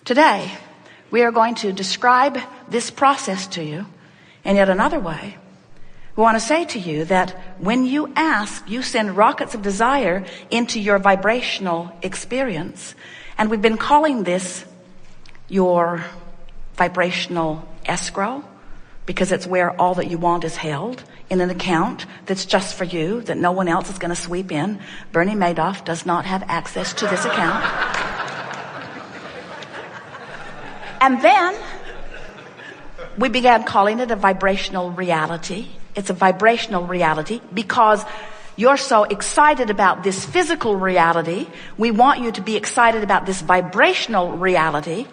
Today, we are going to describe this process to you in yet another way. We want to say to you that when you ask, you send rockets of desire into your vibrational experience. And we've been calling this your vibrational escrow, because it's where all that you want is held in an account that's just for you, that no one else is going to sweep in. Bernie Madoff does not have access to this account. And then we began calling it a vibrational reality. It's a vibrational reality because you're so excited about this physical reality. We want you to be excited about this vibrational reality.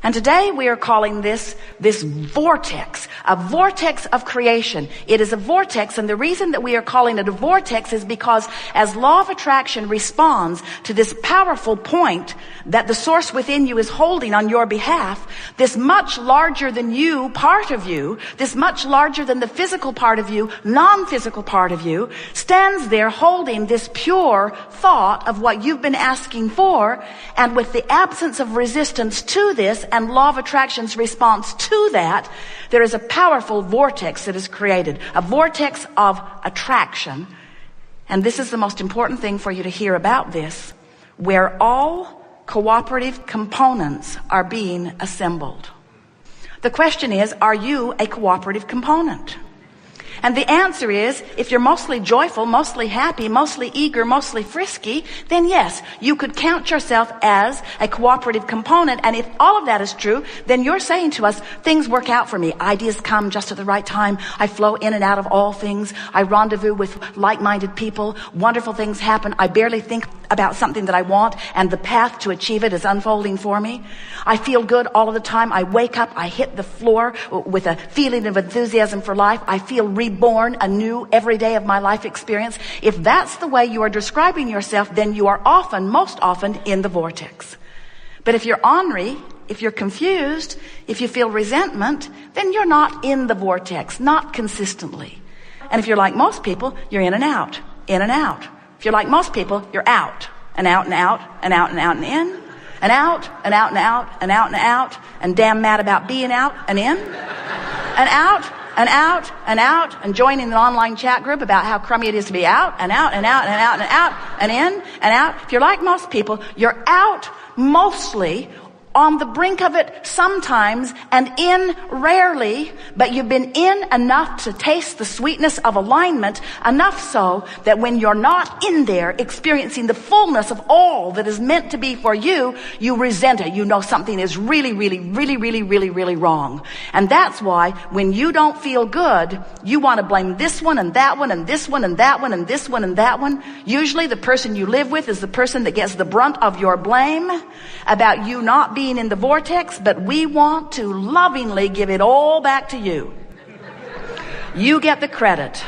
And today we are calling this vortex, a vortex of creation. It is a vortex, and the reason that we are calling it a vortex is because as law of attraction responds to this powerful point that the source within you is holding on your behalf, this much larger than you part of you, this much larger than the physical part of you, non-physical part of you, stands there holding this pure thought of what you've been asking for, and with the absence of resistance to this, and law of attraction's response to that, there is a powerful vortex that is created, a vortex of attraction. And this is the most important thing for you to hear about this, where all cooperative components are being assembled. The question is, are you a cooperative component? And the answer is, if you're mostly joyful, mostly happy, mostly eager, mostly frisky, then yes, you could count yourself as a cooperative component. And if all of that is true, then you're saying to us, things work out for me. Ideas come just at the right time. I flow in and out of all things. I rendezvous with like-minded people. Wonderful things happen. I barely think about something that I want, and the path to achieve it is unfolding for me. I feel good all of the time. I wake up, I hit the floor with a feeling of enthusiasm for life. I feel reborn anew every day of my life experience. If that's the way you are describing yourself, then you are most often in the vortex. But if you're ornery, if you're confused, if you feel resentment, then you're not in the vortex, not consistently. And if you're like most people, you're in and out, in and out. If you're like most people, you're out and out and out and out and out and in and out and out and out and out and out and damn mad about being out and in and out and out and out and joining an online chat group about how crummy it is to be out and out and out and out and out and in and out. If you're like most people, you're out mostly, on the brink of it sometimes, and in rarely, but you've been in enough to taste the sweetness of alignment, enough so that when you're not in there experiencing the fullness of all that is meant to be for you, you resent it. You know something is really, really, really, really, really, really wrong. And that's why when you don't feel good, you want to blame this one and that one and this one and that one and this one and that one. Usually the person you live with is the person that gets the brunt of your blame about you not being in the vortex, but we want to lovingly give it all back to you. You get the credit,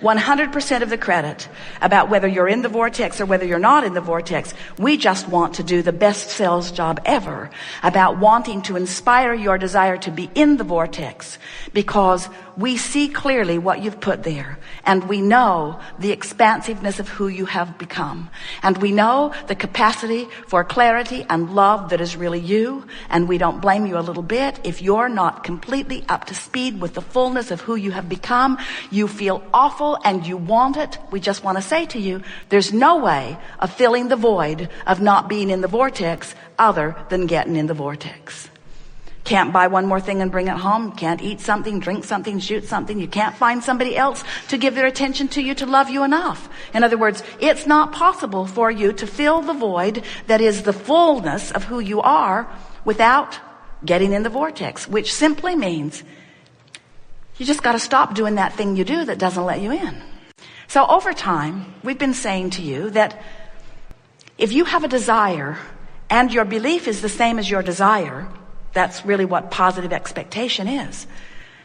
100% of the credit, about whether you're in the vortex or whether you're not in the vortex. We just want to do the best sales job ever about wanting to inspire your desire to be in the vortex, because we see clearly what you've put there, and we know the expansiveness of who you have become, and we know the capacity for clarity and love that is really you, and we don't blame you a little bit if you're not completely up to speed with the fullness of who you have become. You feel awful and you want it. We just want to say to you, there's no way of filling the void of not being in the vortex other than getting in the vortex. Can't buy one more thing and bring it home. Can't eat something, drink something, shoot something. You can't find somebody else to give their attention to you, to love you enough. In other words, it's not possible for you to fill the void that is the fullness of who you are without getting in the vortex, which simply means you just got to stop doing that thing you do that doesn't let you in. So over time, we've been saying to you that if you have a desire and your belief is the same as your desire, that's really what positive expectation is,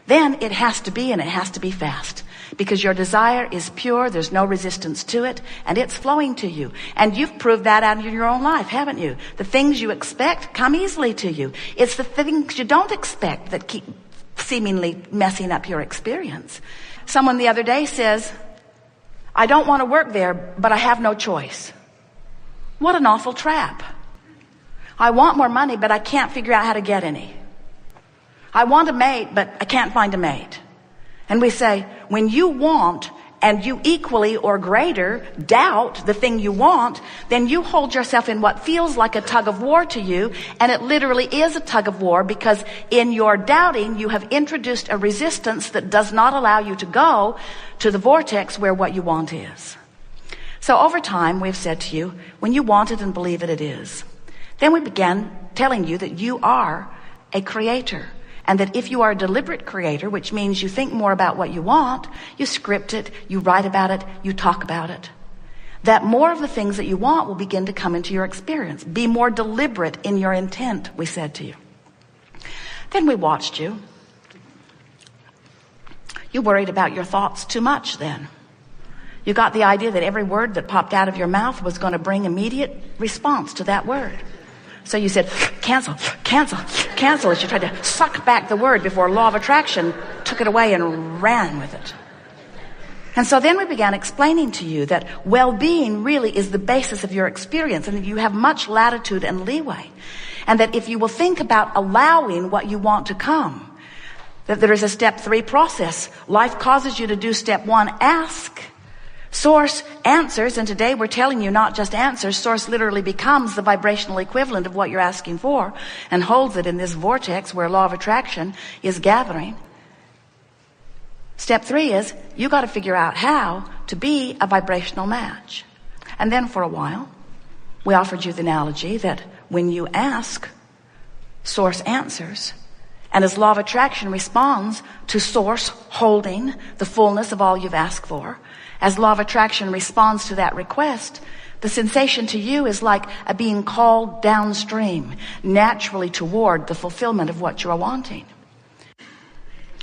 then it has to be, and it has to be fast, because your desire is pure, there's no resistance to it, and it's flowing to you. And you've proved that out in your own life, haven't you? The things you expect come easily to you. It's the things you don't expect that keep seemingly messing up your experience. Someone the other day says, I don't want to work there, but I have no choice. What an awful trap. I want more money, but I can't figure out how to get any. I want a mate, but I can't find a mate. And we say, when you want and you equally or greater doubt the thing you want, then you hold yourself in what feels like a tug of war to you, and it literally is a tug of war, because in your doubting you have introduced a resistance that does not allow you to go to the vortex where what you want is. So over time we've said to you, when you want it and believe it, it is. Then we began telling you that you are a creator. And that if you are a deliberate creator, which means you think more about what you want, you script it, you write about it, you talk about it, that more of the things that you want will begin to come into your experience. Be more deliberate in your intent, we said to you. Then we watched you. You worried about your thoughts too much then. You got the idea that every word that popped out of your mouth was going to bring immediate response to that word. So you said, cancel, cancel, cancel, as you tried to suck back the word before law of attraction took it away and ran with it. And so then we began explaining to you that well-being really is the basis of your experience, and that you have much latitude and leeway. And that if you will think about allowing what you want to come, that there is a step 3 process. Life causes you to do step 1, ask. Source answers, and today we're telling you not just answers. Source literally becomes the vibrational equivalent of what you're asking for and holds it in this vortex where law of attraction is gathering. Step 3 is you got to figure out how to be a vibrational match. And then for a while we offered you the analogy that when you ask, source answers. And as law of attraction responds to source holding the fullness of all you've asked for, as law of attraction responds to that request, the sensation to you is like a being called downstream, naturally toward the fulfillment of what you're wanting.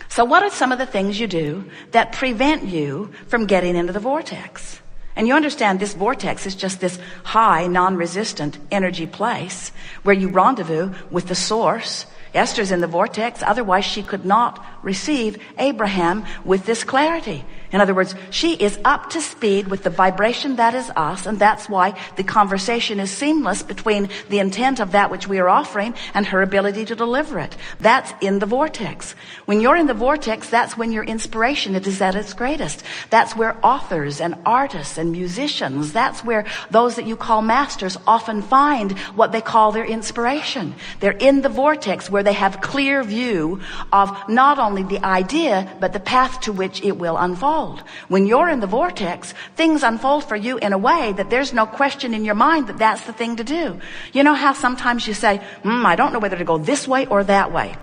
So what are some of the things you do that prevent you from getting into the vortex? And you understand this vortex is just this high, non-resistant energy place where you rendezvous with the source. Esther's in the vortex, otherwise she could not receive Abraham with this clarity. In other words, she is up to speed with the vibration that is us, and that's why the conversation is seamless between the intent of that which we are offering and her ability to deliver it. That's in the vortex. When you're in the vortex, that's when your inspiration is at its greatest. That's where authors and artists and musicians, that's where those that you call masters often find what they call their inspiration. They're in the vortex where they have clear view of not only the idea, but the path to which it will unfold. When you're in the vortex, things unfold for you in a way that there's no question in your mind that that's the thing to do. You know how sometimes you say, I don't know whether to go this way or that way.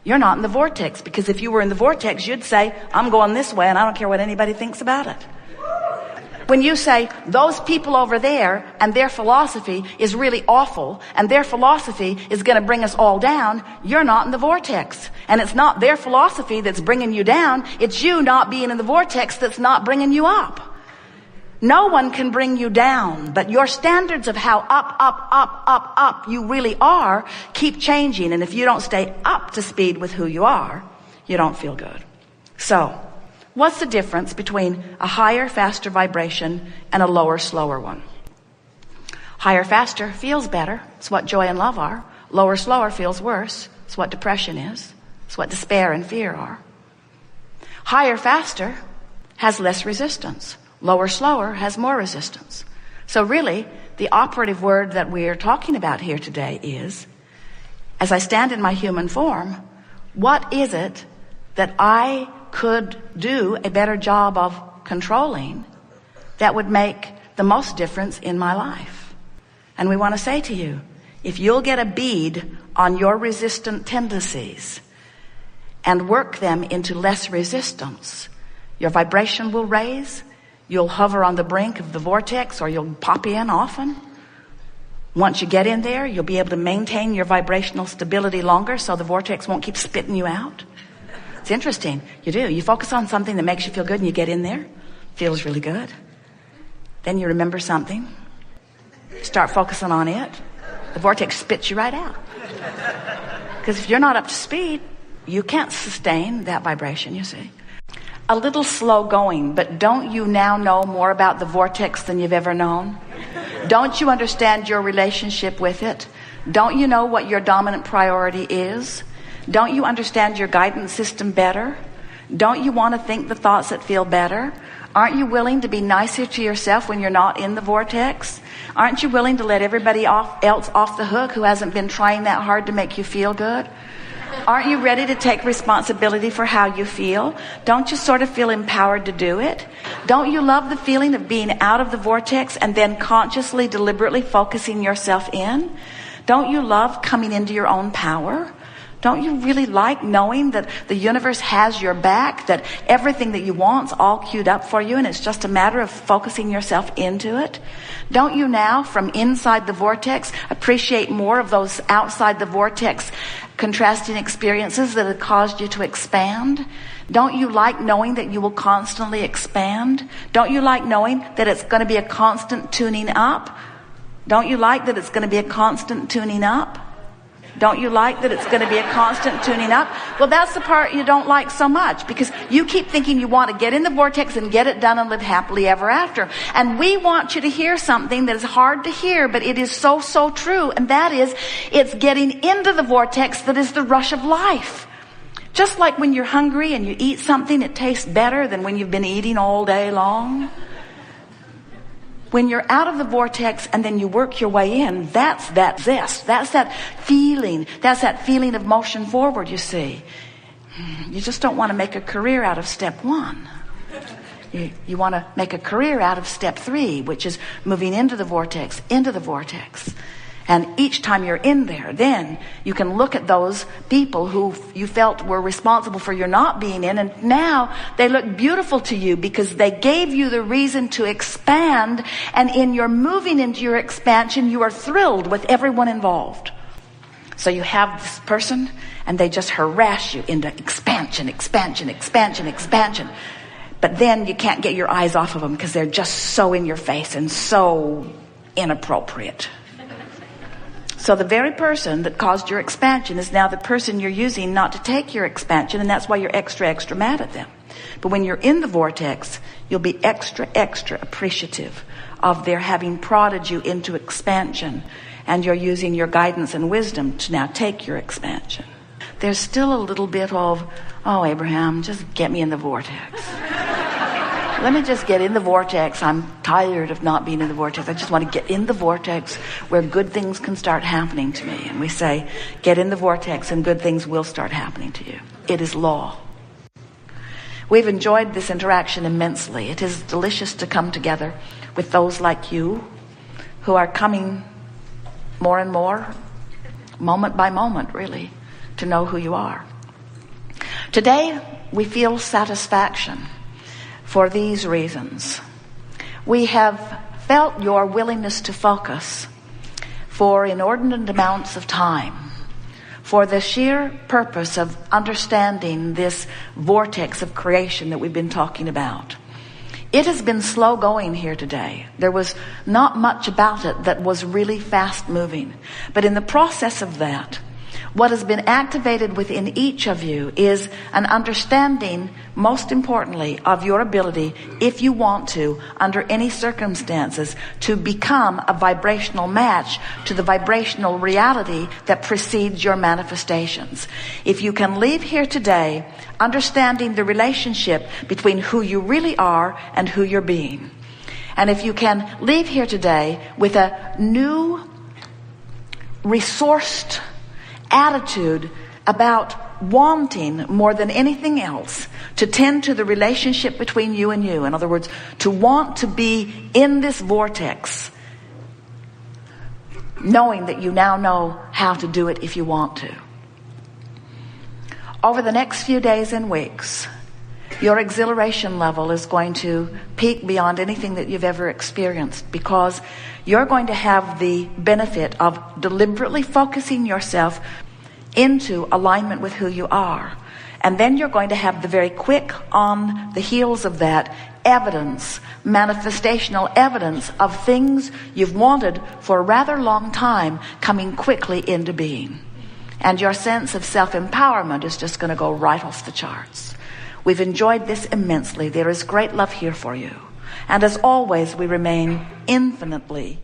You're not in the vortex, because if you were in the vortex, you'd say, I'm going this way and I don't care what anybody thinks about it. When you say, those people over there and their philosophy is really awful and their philosophy is going to bring us all down, you're not in the vortex. And it's not their philosophy that's bringing you down. It's you not being in the vortex that's not bringing you up. No one can bring you down, but your standards of how up you really are keep changing. And if you don't stay up to speed with who you are, you don't feel good. So, what's the difference between a higher, faster vibration and a lower, slower one? Higher, faster feels better. It's what joy and love are. Lower, slower feels worse. It's what depression is. It's what despair and fear are. Higher, faster has less resistance. Lower, slower has more resistance. So really, the operative word that we are talking about here today is, as I stand in my human form, what is it that I could do a better job of controlling that would make the most difference in my life? And we want to say to you, if you'll get a bead on your resistant tendencies and work them into less resistance, your vibration will raise. You'll hover on the brink of the vortex, or you'll pop in often. Once you get in there, you'll be able to maintain your vibrational stability longer so the vortex won't keep spitting you out. It's interesting. You do. You focus on something that makes you feel good and you get in there. Feels really good. Then you remember something. Start focusing on it. The vortex spits you right out. Because if you're not up to speed, you can't sustain that vibration, you see. A little slow going, but don't you now know more about the vortex than you've ever known? Don't you understand your relationship with it? Don't you know what your dominant priority is? Don't you understand your guidance system better? Don't you want to think the thoughts that feel better? Aren't you willing to be nicer to yourself when you're not in the vortex? Aren't you willing to let everybody else off the hook who hasn't been trying that hard to make you feel good? Aren't you ready to take responsibility for how you feel? Don't you sort of feel empowered to do it? Don't you love the feeling of being out of the vortex and then consciously, deliberately focusing yourself in? Don't you love coming into your own power? Don't you really like knowing that the universe has your back, that everything that you want's all queued up for you and it's just a matter of focusing yourself into it? Don't you now, from inside the vortex, appreciate more of those outside the vortex contrasting experiences that have caused you to expand? Don't you like knowing that you will constantly expand? Don't you like knowing that it's going to be a constant tuning up? Don't you like that it's going to be a constant tuning up? Don't you like that it's going to be a constant tuning up? Well, that's the part you don't like so much, because you keep thinking you want to get in the vortex and get it done and live happily ever after. And we want you to hear something that is hard to hear, but it is so, so true. And that is, it's getting into the vortex that is the rush of life. Just like when you're hungry and you eat something, it tastes better than when you've been eating all day long. When you're out of the vortex and then you work your way in, that's that zest. That's that feeling. That's that feeling of motion forward, you see. You just don't want to make a career out of step one. You want to make a career out of step 3, which is moving into the vortex, into the vortex. And each time you're in there, then you can look at those people who you felt were responsible for your not being in, and now they look beautiful to you because they gave you the reason to expand, and in your moving into your expansion, you are thrilled with everyone involved. So you have this person, and they just harass you into expansion, expansion, expansion, expansion. But then you can't get your eyes off of them because they're just so in your face and so inappropriate. So the very person that caused your expansion is now the person you're using not to take your expansion, and that's why you're extra, extra mad at them. But when you're in the vortex, you'll be extra, extra appreciative of their having prodded you into expansion, and you're using your guidance and wisdom to now take your expansion. There's still a little bit of, oh, Abraham, just get me in the vortex. Let me just get in the vortex. I'm tired of not being in the vortex. I just want to get in the vortex where good things can start happening to me. And we say, get in the vortex and good things will start happening to you. It is law. We've enjoyed this interaction immensely. It is delicious to come together with those like you who are coming more and more, moment by moment, really, to know who you are. Today, we feel satisfaction for these reasons. We have felt your willingness to focus for inordinate amounts of time, for the sheer purpose of understanding this vortex of creation that we've been talking about. It has been slow going here today. There was not much about it that was really fast moving. But in the process of that, what has been activated within each of you is an understanding, most importantly, of your ability, if you want to, under any circumstances, to become a vibrational match to the vibrational reality that precedes your manifestations. If you can leave here today understanding the relationship between who you really are and who you're being, and if you can leave here today with a new, resourced attitude about wanting more than anything else to tend to the relationship between you and you. In other words, to want to be in this vortex, knowing that you now know how to do it if you want to. Over the next few days and weeks, your exhilaration level is going to peak beyond anything that you've ever experienced, because you're going to have the benefit of deliberately focusing yourself into alignment with who you are. And then you're going to have the very quick on the heels of that evidence, manifestational evidence of things you've wanted for a rather long time coming quickly into being. And your sense of self-empowerment is just going to go right off the charts. We've enjoyed this immensely. There is great love here for you. And as always, we remain infinitely